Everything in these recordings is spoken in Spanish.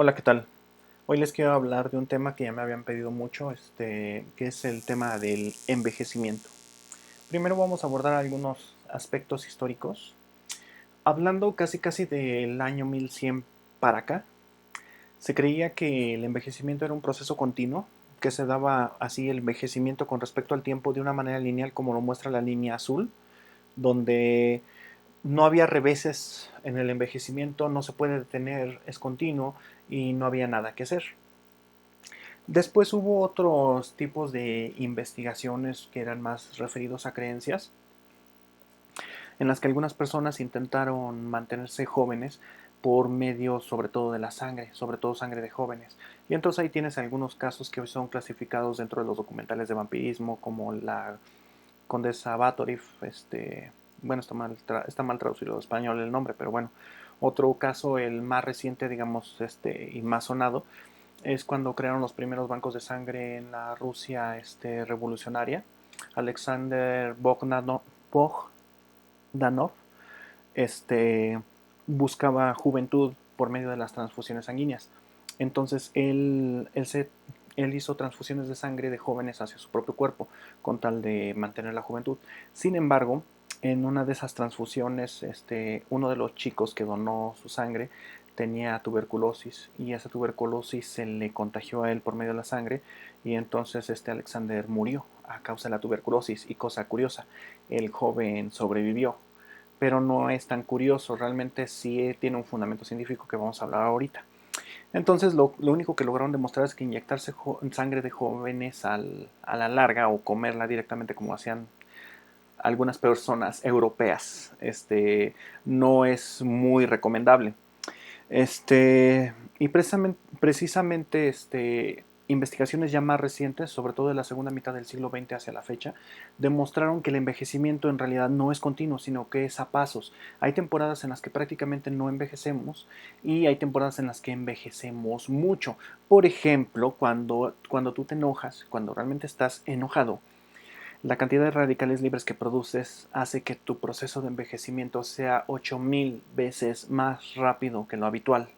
Hola, ¿qué tal? Hoy les quiero hablar de un tema que ya me habían pedido mucho, que es el tema del envejecimiento. Primero vamos a abordar algunos aspectos históricos. Hablando casi del año 1100 para acá, se creía que el envejecimiento era un proceso continuo, que se daba así el envejecimiento con respecto al tiempo de una manera lineal como lo muestra la línea azul, donde no había reveses en el envejecimiento, no se puede detener, es continuo y no había nada que hacer. Después hubo otros tipos de investigaciones que eran más referidos a creencias, en las que algunas personas intentaron mantenerse jóvenes por medio sobre todo de la sangre, sobre todo sangre de jóvenes. Y entonces ahí tienes algunos casos que hoy son clasificados dentro de los documentales de vampirismo, como la condesa Batorif, bueno, está mal traducido al español el nombre, pero bueno. Otro caso, el más reciente, digamos, y más sonado, es cuando crearon los primeros bancos de sangre en la Rusia revolucionaria. Alexander Bogdanov este, buscaba juventud por medio de las transfusiones sanguíneas. Entonces él hizo transfusiones de sangre de jóvenes hacia su propio cuerpo con tal de mantener la juventud. Sin embargo, en una de esas transfusiones, uno de los chicos que donó su sangre tenía tuberculosis y esa tuberculosis se le contagió a él por medio de la sangre y entonces Alexander murió a causa de la tuberculosis y cosa curiosa, el joven sobrevivió, pero no es tan curioso, realmente sí tiene un fundamento científico que vamos a hablar ahorita. Entonces lo único que lograron demostrar es que inyectarse sangre de jóvenes a la larga o comerla directamente como hacían algunas personas europeas, no es muy recomendable. Y precisamente investigaciones ya más recientes, sobre todo de la segunda mitad del siglo XX hacia la fecha, demostraron que el envejecimiento en realidad no es continuo, sino que es a pasos. Hay temporadas en las que prácticamente no envejecemos y hay temporadas en las que envejecemos mucho. Por ejemplo, cuando tú te enojas, cuando realmente estás enojado, la cantidad de radicales libres que produces hace que tu proceso de envejecimiento sea 8000 veces más rápido que lo habitual.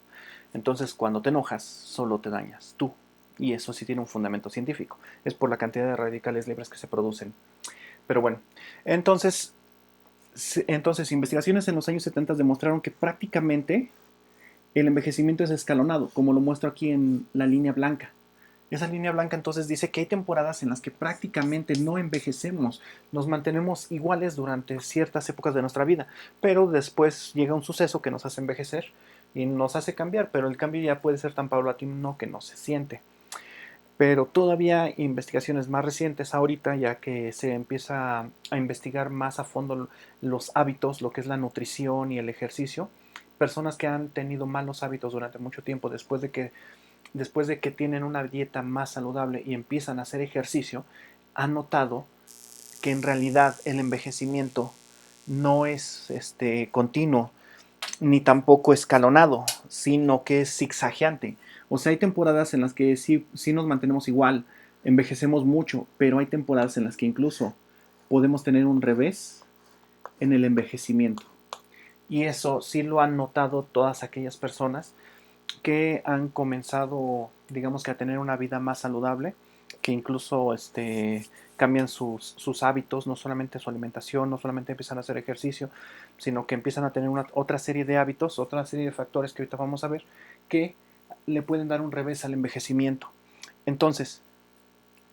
Entonces, cuando te enojas, solo te dañas tú. Y eso sí tiene un fundamento científico. Es por la cantidad de radicales libres que se producen. Pero bueno, entonces, investigaciones en los años 70 demostraron que prácticamente el envejecimiento es escalonado, como lo muestro aquí en la línea blanca. Esa línea blanca entonces dice que hay temporadas en las que prácticamente no envejecemos, nos mantenemos iguales durante ciertas épocas de nuestra vida, pero después llega un suceso que nos hace envejecer y nos hace cambiar, pero el cambio ya puede ser tan paulatino que no se siente. Pero todavía investigaciones más recientes ahorita, ya que se empieza a investigar más a fondo los hábitos, lo que es la nutrición y el ejercicio, personas que han tenido malos hábitos durante mucho tiempo después de que tienen una dieta más saludable y empiezan a hacer ejercicio, han notado que en realidad el envejecimiento no es continuo ni tampoco escalonado, sino que es zigzagueante. O sea, hay temporadas en las que sí nos mantenemos igual, envejecemos mucho, pero hay temporadas en las que incluso podemos tener un revés en el envejecimiento. Y eso sí lo han notado todas aquellas personas que han comenzado, digamos que a tener una vida más saludable, que incluso cambian sus hábitos, no solamente su alimentación, no solamente empiezan a hacer ejercicio, sino que empiezan a tener otra serie de hábitos, otra serie de factores que ahorita vamos a ver, que le pueden dar un revés al envejecimiento. Entonces,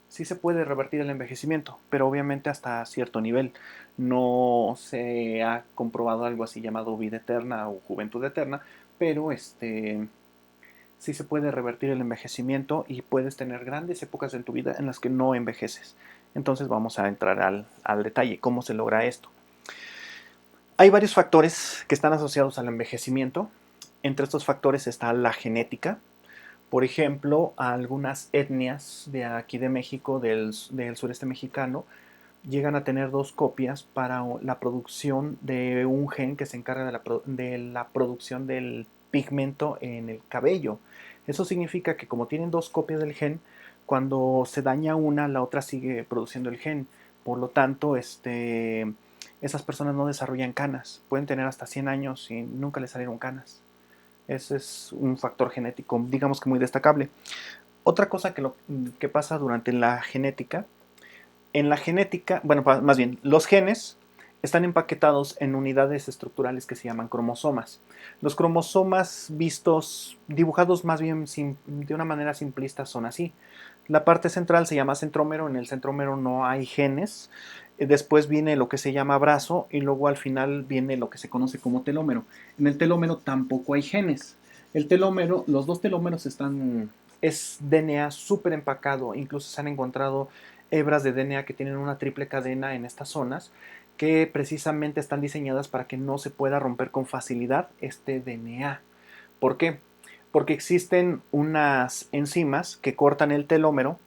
sí se puede revertir el envejecimiento, pero obviamente hasta cierto nivel. No se ha comprobado algo así llamado vida eterna o juventud eterna, pero sí se puede revertir el envejecimiento y puedes tener grandes épocas en tu vida en las que no envejeces. Entonces vamos a entrar al detalle, cómo se logra esto. Hay varios factores que están asociados al envejecimiento. Entre estos factores está la genética. Por ejemplo, algunas etnias de aquí de México, del sureste mexicano, llegan a tener dos copias para la producción de un gen que se encarga de la producción del pigmento en el cabello. Eso significa que como tienen dos copias del gen, cuando se daña una, la otra sigue produciendo el gen. Por lo tanto, esas personas no desarrollan canas. Pueden tener hasta 100 años y nunca les salieron canas. Ese es un factor genético, digamos que muy destacable. Otra cosa que pasa durante la genética, en la genética, bueno, más bien, los genes están empaquetados en unidades estructurales que se llaman cromosomas. Los cromosomas vistos, dibujados más bien de una manera simplista, son así. La parte central se llama centrómero, en el centrómero no hay genes. Después viene lo que se llama brazo y luego al final viene lo que se conoce como telómero. En el telómero tampoco hay genes. El telómero, los dos telómeros es DNA súper empacado. Incluso se han encontrado hebras de DNA que tienen una triple cadena en estas zonas que precisamente están diseñadas para que no se pueda romper con facilidad este DNA. ¿Por qué? Porque existen unas enzimas que cortan el telómero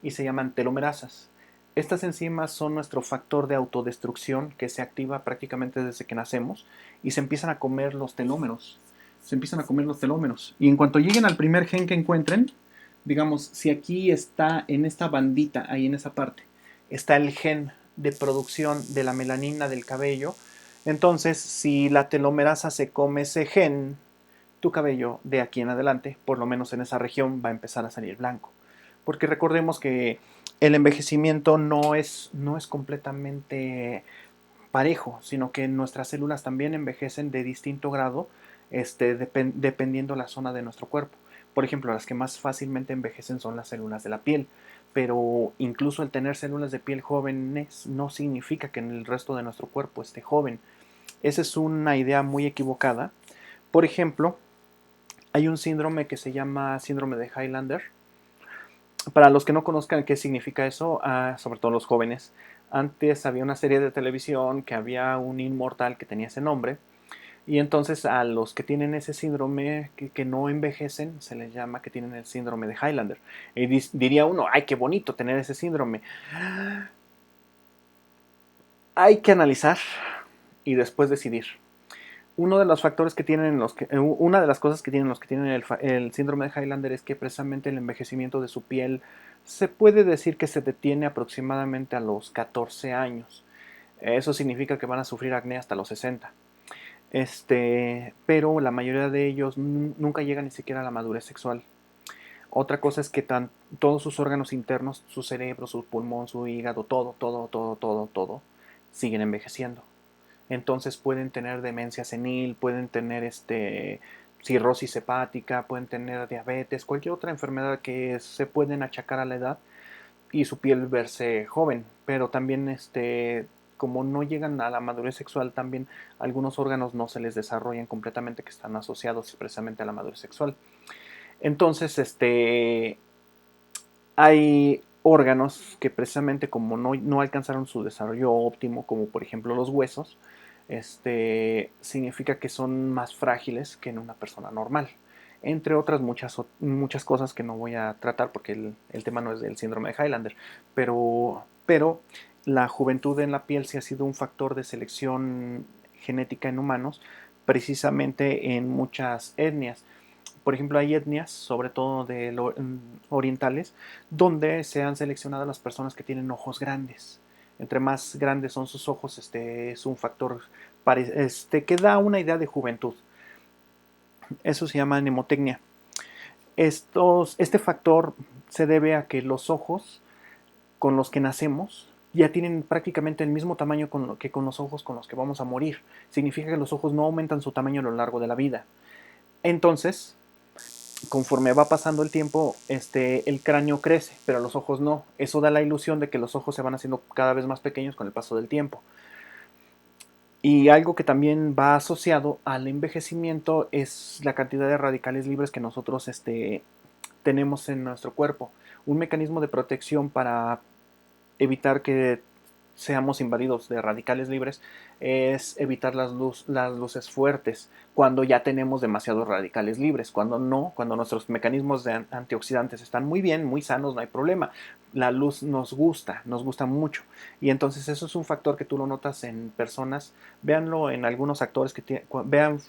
y se llaman telomerasas. Estas enzimas son nuestro factor de autodestrucción que se activa prácticamente desde que nacemos y se empiezan a comer los telómeros. Se empiezan a comer los telómeros. Y en cuanto lleguen al primer gen que encuentren, digamos, si aquí está en esta bandita, ahí en esa parte, está el gen de producción de la melanina del cabello, entonces si la telomerasa se come ese gen, tu cabello de aquí en adelante, por lo menos en esa región, va a empezar a salir blanco. Porque recordemos que el envejecimiento no es completamente parejo, sino que nuestras células también envejecen de distinto grado, dependiendo la zona de nuestro cuerpo. Por ejemplo, las que más fácilmente envejecen son las células de la piel, pero incluso el tener células de piel jóvenes no significa que en el resto de nuestro cuerpo esté joven. Esa es una idea muy equivocada. Por ejemplo, hay un síndrome que se llama síndrome de Highlander. Para los que no conozcan qué significa eso, sobre todo los jóvenes, antes había una serie de televisión que había un inmortal que tenía ese nombre, y entonces a los que tienen ese síndrome que no envejecen se les llama que tienen el síndrome de Highlander. Y diría uno, ay, qué bonito tener ese síndrome. Hay que analizar y después decidir. Uno de los factores que tienen una de las cosas que tienen los que tienen el síndrome de Highlander es que precisamente el envejecimiento de su piel se puede decir que se detiene aproximadamente a los 14 años. Eso significa que van a sufrir acné hasta los 60. Pero la mayoría de ellos nunca llegan ni siquiera a la madurez sexual. Otra cosa es que todos sus órganos internos, su cerebro, su pulmón, su hígado, todo, siguen envejeciendo. Entonces pueden tener demencia senil, pueden tener cirrosis hepática, pueden tener diabetes, cualquier otra enfermedad que se pueden achacar a la edad y su piel verse joven. Pero también como no llegan a la madurez sexual, también algunos órganos no se les desarrollan completamente que están asociados precisamente a la madurez sexual. Entonces, hay órganos que precisamente como no alcanzaron su desarrollo óptimo, como por ejemplo los huesos, significa que son más frágiles que en una persona normal. Entre otras muchas cosas que no voy a tratar porque el tema no es del síndrome de Highlander, pero la juventud en la piel sí ha sido un factor de selección genética en humanos, precisamente en muchas etnias. Por ejemplo, hay etnias, sobre todo orientales, donde se han seleccionado las personas que tienen ojos grandes. Entre más grandes son sus ojos, es un factor que da una idea de juventud. Eso se llama nemotecnia. Este factor se debe a que los ojos con los que nacemos ya tienen prácticamente el mismo tamaño que con los ojos con los que vamos a morir. Significa que los ojos no aumentan su tamaño a lo largo de la vida. Entonces, conforme va pasando el tiempo, el cráneo crece, pero los ojos no. Eso da la ilusión de que los ojos se van haciendo cada vez más pequeños con el paso del tiempo. Y algo que también va asociado al envejecimiento es la cantidad de radicales libres que nosotros tenemos en nuestro cuerpo. Un mecanismo de protección para evitar que seamos invadidos de radicales libres es evitar las luces fuertes cuando ya tenemos demasiados radicales libres. Cuando no, cuando nuestros mecanismos de antioxidantes están muy bien, muy sanos, no hay problema. La luz nos gusta mucho. Y entonces eso es un factor que tú lo notas en personas. Véanlo en algunos actores vean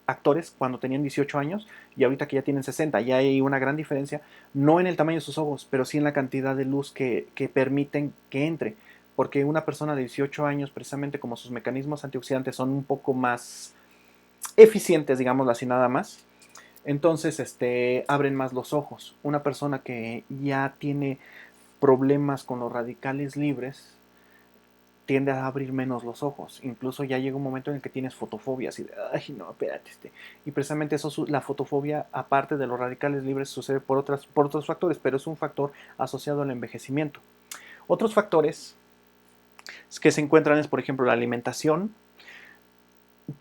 actores cuando tenían 18 años y ahorita que ya tienen 60. Ya hay una gran diferencia, no en el tamaño de sus ojos, pero sí en la cantidad de luz que permiten que entre. Porque una persona de 18 años, precisamente como sus mecanismos antioxidantes son un poco más eficientes, digámoslo así nada más, Entonces, abren más los ojos. Una persona que ya tiene problemas con los radicales libres tiende a abrir menos los ojos. Incluso ya llega un momento en el que tienes fotofobia, así de, ay, no, espérate. Y precisamente eso, la fotofobia, aparte de los radicales libres, sucede por otros factores, pero es un factor asociado al envejecimiento. Otros factores que se encuentran es, por ejemplo, la alimentación.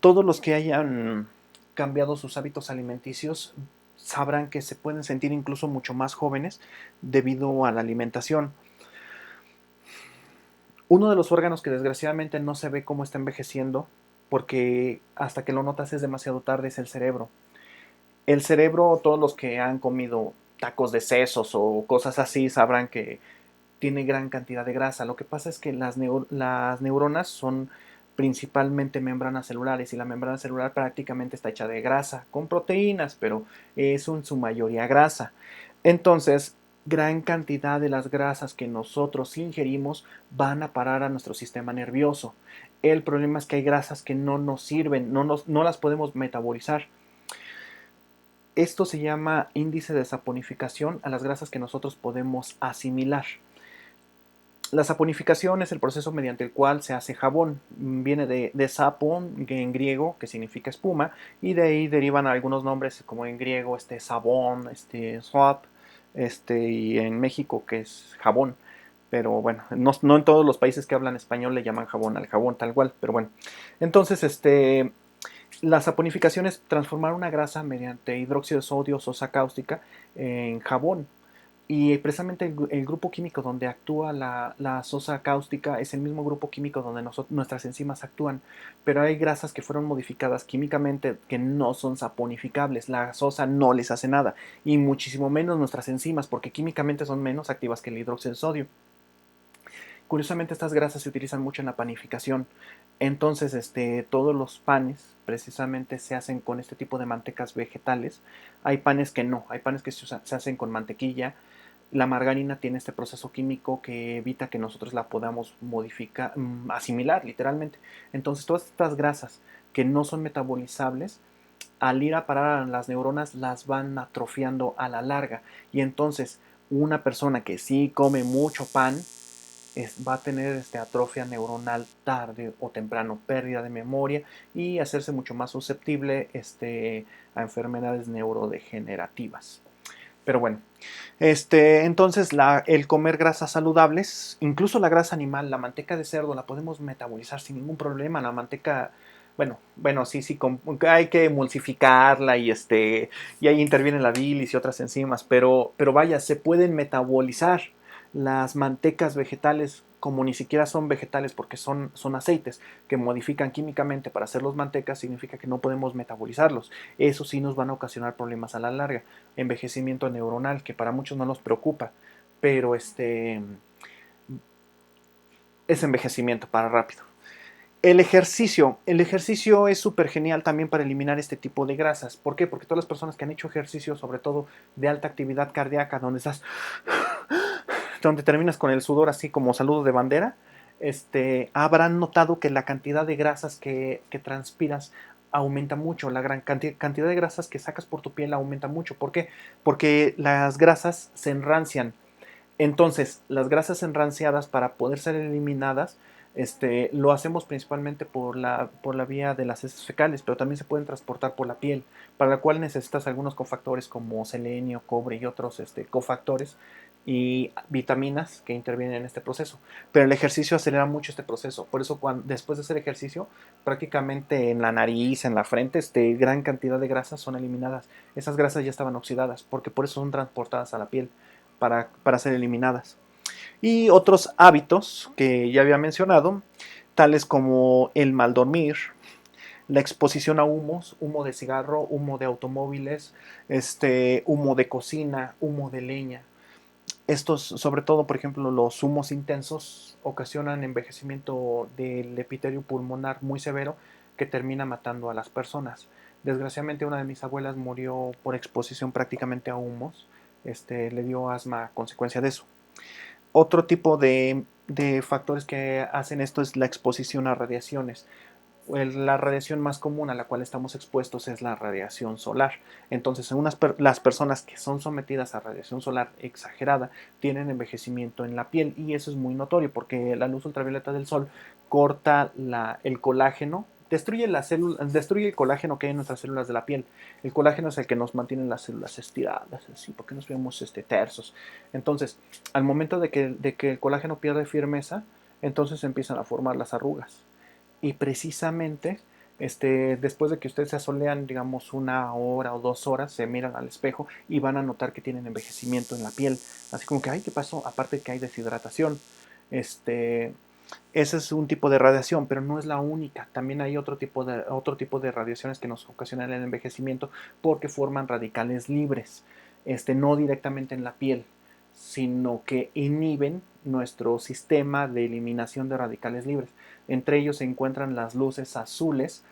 Todos los que hayan cambiado sus hábitos alimenticios sabrán que se pueden sentir incluso mucho más jóvenes debido a la alimentación. Uno de los órganos que desgraciadamente no se ve cómo está envejeciendo, porque hasta que lo notas es demasiado tarde, es el cerebro. El cerebro, todos los que han comido tacos de sesos o cosas así sabrán que tiene gran cantidad de grasa. Lo que pasa es que las neuronas son principalmente membranas celulares y la membrana celular prácticamente está hecha de grasa, con proteínas, pero es en su mayoría grasa. Entonces, gran cantidad de las grasas que nosotros ingerimos van a parar a nuestro sistema nervioso. El problema es que hay grasas que no nos sirven, no las podemos metabolizar. Esto se llama índice de saponificación a las grasas que nosotros podemos asimilar. La saponificación es el proceso mediante el cual se hace jabón. Viene de sapon, en griego, que significa espuma, y de ahí derivan algunos nombres, como en griego, sabón, swap, y en México, que es jabón. Pero bueno, no en todos los países que hablan español le llaman jabón al jabón tal cual, pero bueno. Entonces, la saponificación es transformar una grasa mediante hidróxido de sodio, sosa cáustica, en jabón. Y precisamente el grupo químico donde actúa la sosa cáustica es el mismo grupo químico donde nuestras enzimas actúan, pero hay grasas que fueron modificadas químicamente que no son saponificables. La sosa no les hace nada, y muchísimo menos nuestras enzimas, porque químicamente son menos activas que el hidróxido de sodio. Curiosamente, estas grasas se utilizan mucho en la panificación. Entonces, todos los panes precisamente se hacen con este tipo de mantecas vegetales. Hay panes que no, hay panes que se hacen con mantequilla. La margarina tiene este proceso químico que evita que nosotros la podamos modificar, asimilar literalmente. Entonces, todas estas grasas que no son metabolizables, al ir a parar a las neuronas, las van atrofiando a la larga. Y entonces, una persona que sí come mucho pan va a tener atrofia neuronal tarde o temprano, pérdida de memoria y hacerse mucho más susceptible a enfermedades neurodegenerativas. Pero bueno, entonces el comer grasas saludables, incluso la grasa animal, la manteca de cerdo, la podemos metabolizar sin ningún problema. La manteca, bueno, sí, hay que emulsificarla y ahí interviene la bilis y otras enzimas, pero vaya, se pueden metabolizar las mantecas vegetales, como ni siquiera son vegetales porque son aceites que modifican químicamente para hacerlos mantecas, significa que no podemos metabolizarlos. Eso sí nos van a ocasionar problemas a la larga. Envejecimiento neuronal, que para muchos no nos preocupa, pero es envejecimiento para rápido. El ejercicio es súper genial también para eliminar este tipo de grasas. ¿Por qué? Porque todas las personas que han hecho ejercicio, sobre todo de alta actividad cardíaca, donde terminas con el sudor así como saludo de bandera, habrán notado que la cantidad de grasas que transpiras aumenta mucho, la gran cantidad de grasas que sacas por tu piel aumenta mucho. ¿Por qué? Porque las grasas se enrancian. Entonces, las grasas enranciadas, para poder ser eliminadas, lo hacemos principalmente por la vía de las heces fecales, pero también se pueden transportar por la piel, para la cual necesitas algunos cofactores como selenio, cobre y otros cofactores y vitaminas que intervienen en este proceso. Pero el ejercicio acelera mucho este proceso. Por eso, después de hacer ejercicio, prácticamente en la nariz, en la frente, gran cantidad de grasas son eliminadas. Esas grasas ya estaban oxidadas, porque por eso son transportadas a la piel para ser eliminadas. Y otros hábitos que ya había mencionado, tales como el mal dormir, la exposición a humos, humo de cigarro, humo de automóviles, humo de cocina, humo de leña. Estos, sobre todo, por ejemplo, los humos intensos ocasionan envejecimiento del epitelio pulmonar muy severo que termina matando a las personas. Desgraciadamente, una de mis abuelas murió por exposición prácticamente a humos. Le dio asma a consecuencia de eso. Otro tipo de factores que hacen esto es la exposición a radiaciones. la radiación más común a la cual estamos expuestos es la radiación solar. Entonces, las personas que son sometidas a radiación solar exagerada tienen envejecimiento en la piel, y eso es muy notorio porque la luz ultravioleta del sol corta el colágeno, destruye el colágeno que hay en nuestras células de la piel. El colágeno es el que nos mantiene las células estiradas, así, porque nos vemos tersos. Entonces, al momento de que el colágeno pierde firmeza, entonces empiezan a formar las arrugas. Y precisamente, después de que ustedes se asolean, digamos, 1 hora o 2 horas, se miran al espejo y van a notar que tienen envejecimiento en la piel. Así como que, ay, ¿qué pasó? Aparte de que hay deshidratación. Ese es un tipo de radiación, pero no es la única. También hay otro tipo de radiaciones que nos ocasionan el envejecimiento porque forman radicales libres, no directamente en la piel, sino que inhiben nuestro sistema de eliminación de radicales libres. Entre ellos se encuentran las luces azules,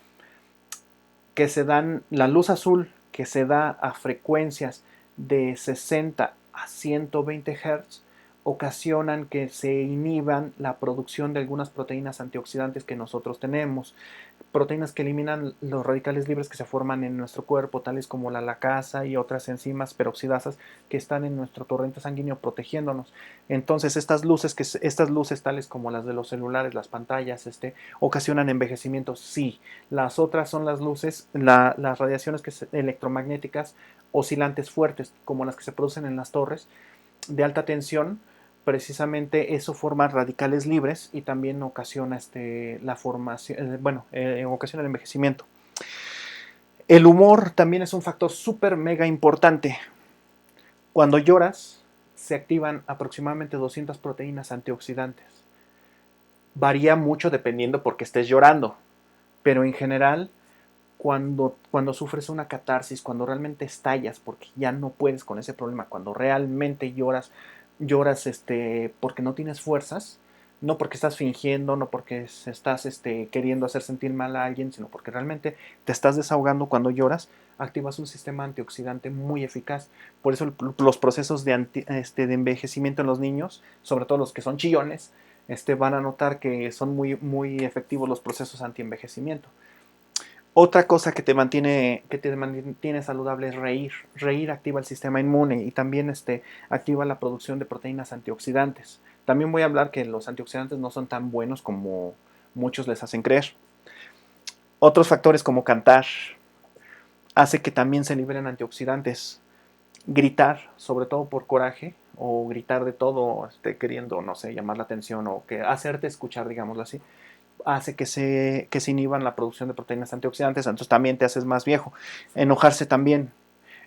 la luz azul que se da a frecuencias de 60 a 120 Hz ocasionan que se inhiban la producción de algunas proteínas antioxidantes que nosotros tenemos, proteínas que eliminan los radicales libres que se forman en nuestro cuerpo, tales como la lacasa y otras enzimas peroxidasas que están en nuestro torrente sanguíneo protegiéndonos. Entonces, estas luces tales como las de los celulares, las pantallas, ocasionan envejecimiento. Sí, las otras son las luces, las radiaciones electromagnéticas oscilantes fuertes, como las que se producen en las torres de alta tensión. Precisamente eso forma radicales libres y también ocasiona la formación, ocasiona el envejecimiento. El humor también es un factor súper mega importante. Cuando lloras, se activan aproximadamente 200 proteínas antioxidantes. Varía mucho dependiendo por qué estés llorando, pero en general, cuando sufres una catarsis, cuando realmente estallas porque ya no puedes con ese problema, cuando realmente lloras porque no tienes fuerzas, no porque estás fingiendo, no porque estás queriendo hacer sentir mal a alguien, sino porque realmente te estás desahogando. Cuando lloras, activas un sistema antioxidante muy eficaz. Por eso los procesos de envejecimiento en los niños, sobre todo los que son chillones, van a notar que son muy, muy efectivos los procesos anti-envejecimiento. Otra cosa que te mantiene saludable es reír. Reír activa el sistema inmune y también activa la producción de proteínas antioxidantes. También voy a hablar que los antioxidantes no son tan buenos como muchos les hacen creer. Otros factores como cantar hace que también se liberen antioxidantes. Gritar, sobre todo por coraje, o gritar de todo, queriendo, no sé, llamar la atención o que hacerte escuchar, digámoslo así, hace que se inhiban la producción de proteínas antioxidantes, entonces también te haces más viejo. Enojarse también.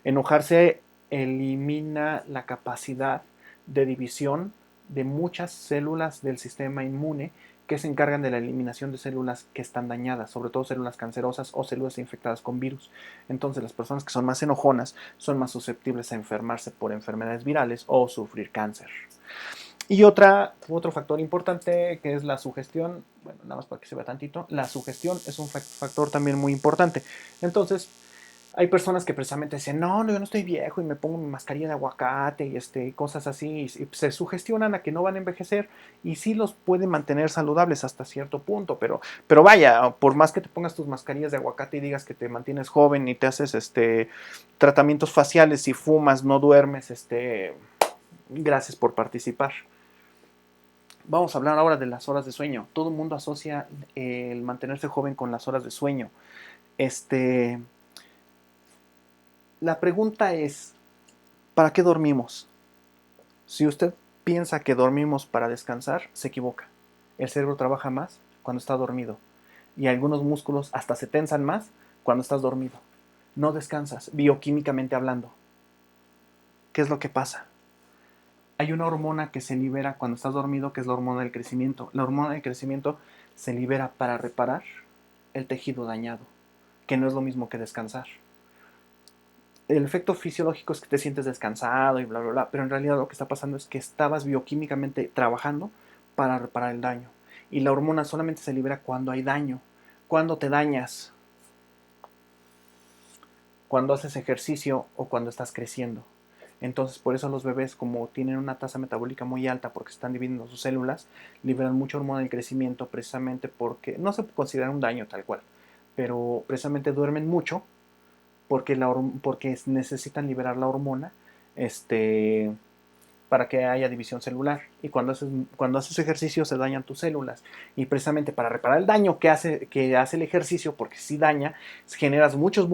Enojarse elimina la capacidad de división de muchas células del sistema inmune que se encargan de la eliminación de células que están dañadas, sobre todo células cancerosas o células infectadas con virus. Entonces las personas que son más enojonas son más susceptibles a enfermarse por enfermedades virales o sufrir cáncer. Y otro factor importante que es la sugestión, bueno, nada más para que se vea tantito, la sugestión es un factor también muy importante. Entonces, hay personas que precisamente dicen, no, no, yo no estoy viejo y me pongo mi mascarilla de aguacate y cosas así, y se sugestionan a que no van a envejecer, y sí los pueden mantener saludables hasta cierto punto, pero vaya, por más que te pongas tus mascarillas de aguacate y digas que te mantienes joven y te haces tratamientos faciales y fumas, no duermes, gracias por participar. Vamos a hablar ahora de las horas de sueño. Todo el mundo asocia el mantenerse joven con las horas de sueño. La pregunta es, ¿para qué dormimos? Si usted piensa que dormimos para descansar, se equivoca. El cerebro trabaja más cuando está dormido y algunos músculos hasta se tensan más cuando estás dormido. No descansas, bioquímicamente hablando. ¿Qué es lo que pasa? Hay una hormona que se libera cuando estás dormido, que es la hormona del crecimiento. La hormona del crecimiento se libera para reparar el tejido dañado, que no es lo mismo que descansar. El efecto fisiológico es que te sientes descansado y bla, bla, bla, pero en realidad lo que está pasando es que estabas bioquímicamente trabajando para reparar el daño. Y la hormona solamente se libera cuando hay daño. Cuando te dañas, cuando haces ejercicio o cuando estás creciendo. Entonces, por eso los bebés, como tienen una tasa metabólica muy alta porque están dividiendo sus células, liberan mucha hormona del crecimiento precisamente porque no se considera un daño tal cual, pero precisamente duermen mucho porque necesitan liberar la hormona para que haya división celular. Y cuando haces ejercicio se dañan tus células. Y precisamente para reparar el daño que hace el ejercicio, porque si daña, generas muchos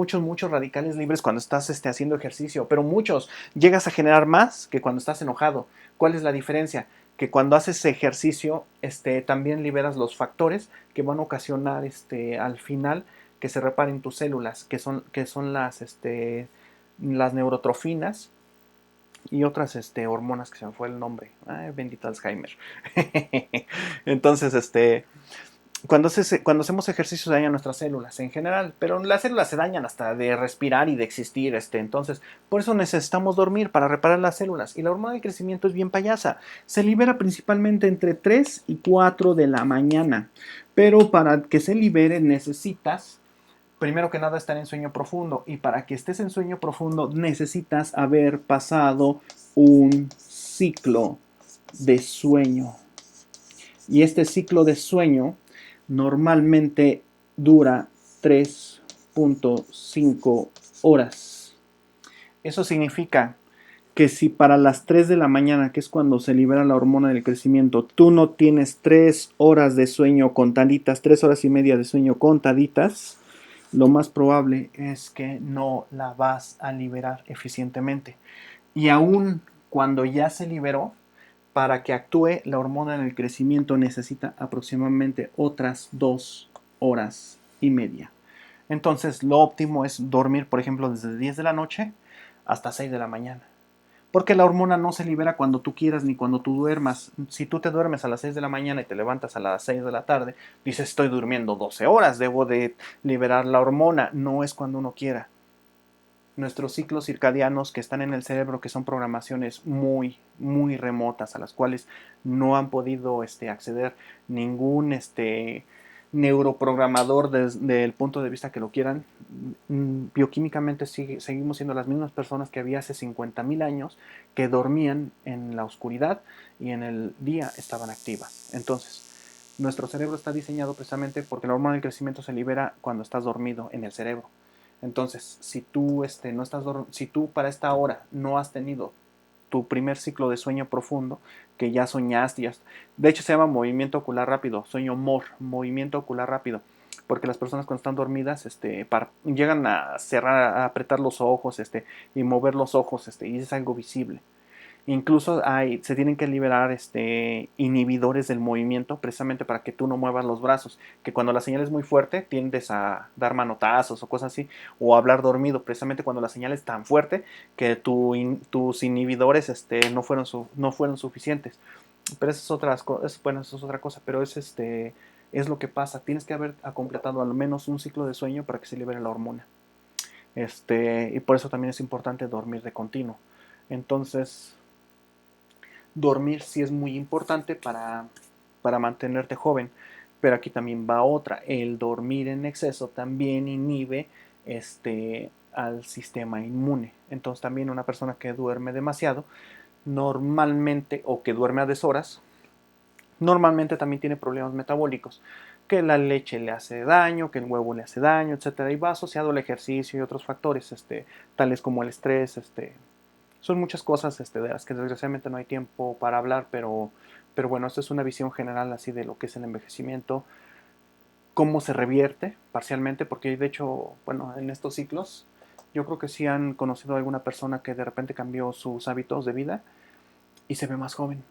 radicales libres cuando estás haciendo ejercicio. Pero muchos, llegas a generar más que cuando estás enojado. ¿Cuál es la diferencia? Que cuando haces ejercicio, también liberas los factores que van a ocasionar al final que se reparen tus células, que son las neurotrofinas y otras hormonas que se me fue el nombre. Ay, bendito Alzheimer. Entonces, cuando hacemos ejercicio se dañan nuestras células en general, pero las células se dañan hasta de respirar y de existir. Entonces, por eso necesitamos dormir para reparar las células. Y la hormona del crecimiento es bien payasa. Se libera principalmente entre 3 y 4 de la mañana. Pero para que se libere necesitas primero que nada estar en sueño profundo, y para que estés en sueño profundo necesitas haber pasado un ciclo de sueño. Y este ciclo de sueño normalmente dura 3.5 horas. Eso significa que si para las 3 de la mañana, que es cuando se libera la hormona del crecimiento, tú no tienes 3 horas de sueño contaditas, 3 horas y media de sueño contaditas, lo más probable es que no la vas a liberar eficientemente. Y aún cuando ya se liberó, para que actúe la hormona en el crecimiento necesita aproximadamente otras 2 horas y media. Entonces, lo óptimo es dormir, por ejemplo, desde 10 de la noche hasta 6 de la mañana. Porque la hormona no se libera cuando tú quieras ni cuando tú duermas. Si tú te duermes a las 6 de la mañana y te levantas a las 6 de la tarde, dices estoy durmiendo 12 horas, debo de liberar la hormona. No es cuando uno quiera. Nuestros ciclos circadianos que están en el cerebro, que son programaciones muy remotas a las cuales no han podido acceder ningún neuroprogramador desde el punto de vista que lo quieran. Bioquímicamente seguimos siendo las mismas personas que había hace 50,000 años, que dormían en la oscuridad y en el día estaban activas. Entonces, nuestro cerebro está diseñado precisamente porque la hormona del crecimiento se libera cuando estás dormido en el cerebro. Entonces, si tú, no estás si tú para esta hora no has tenido tu primer ciclo de sueño profundo, que ya soñaste, de hecho se llama movimiento ocular rápido, sueño MOR, movimiento ocular rápido, porque las personas cuando están dormidas llegan a cerrar, a apretar los ojos y mover los ojos y es algo visible. Incluso se tienen que liberar inhibidores del movimiento precisamente para que tú no muevas los brazos, que cuando la señal es muy fuerte tiendes a dar manotazos o cosas así, o a hablar dormido, precisamente cuando la señal es tan fuerte que tus inhibidores no fueron suficientes. Pero bueno, eso es otra cosa, pero es lo que pasa. Tienes que haber completado al menos un ciclo de sueño para que se libere la hormona. Y por eso también es importante dormir de continuo. Entonces, dormir sí es muy importante para mantenerte joven. Pero aquí también va otra. El dormir en exceso también inhibe al sistema inmune. Entonces también una persona que duerme demasiado, normalmente, o que duerme a deshoras, normalmente también tiene problemas metabólicos. Que la leche le hace daño, que el huevo le hace daño, etcétera. Y va asociado al ejercicio y otros factores, tales como el estrés, son muchas cosas de las que desgraciadamente no hay tiempo para hablar, pero bueno, esta es una visión general así de lo que es el envejecimiento, cómo se revierte parcialmente, porque de hecho, bueno, en estos ciclos, yo creo que sí han conocido a alguna persona que de repente cambió sus hábitos de vida y se ve más joven,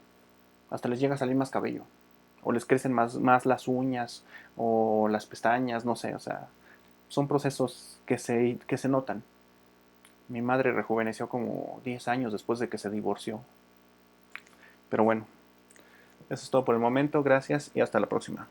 hasta les llega a salir más cabello, o les crecen más las uñas, o las pestañas, no sé, o sea, son procesos que se notan. Mi madre rejuveneció como 10 años después de que se divorció. Pero bueno, eso es todo por el momento. Gracias y hasta la próxima.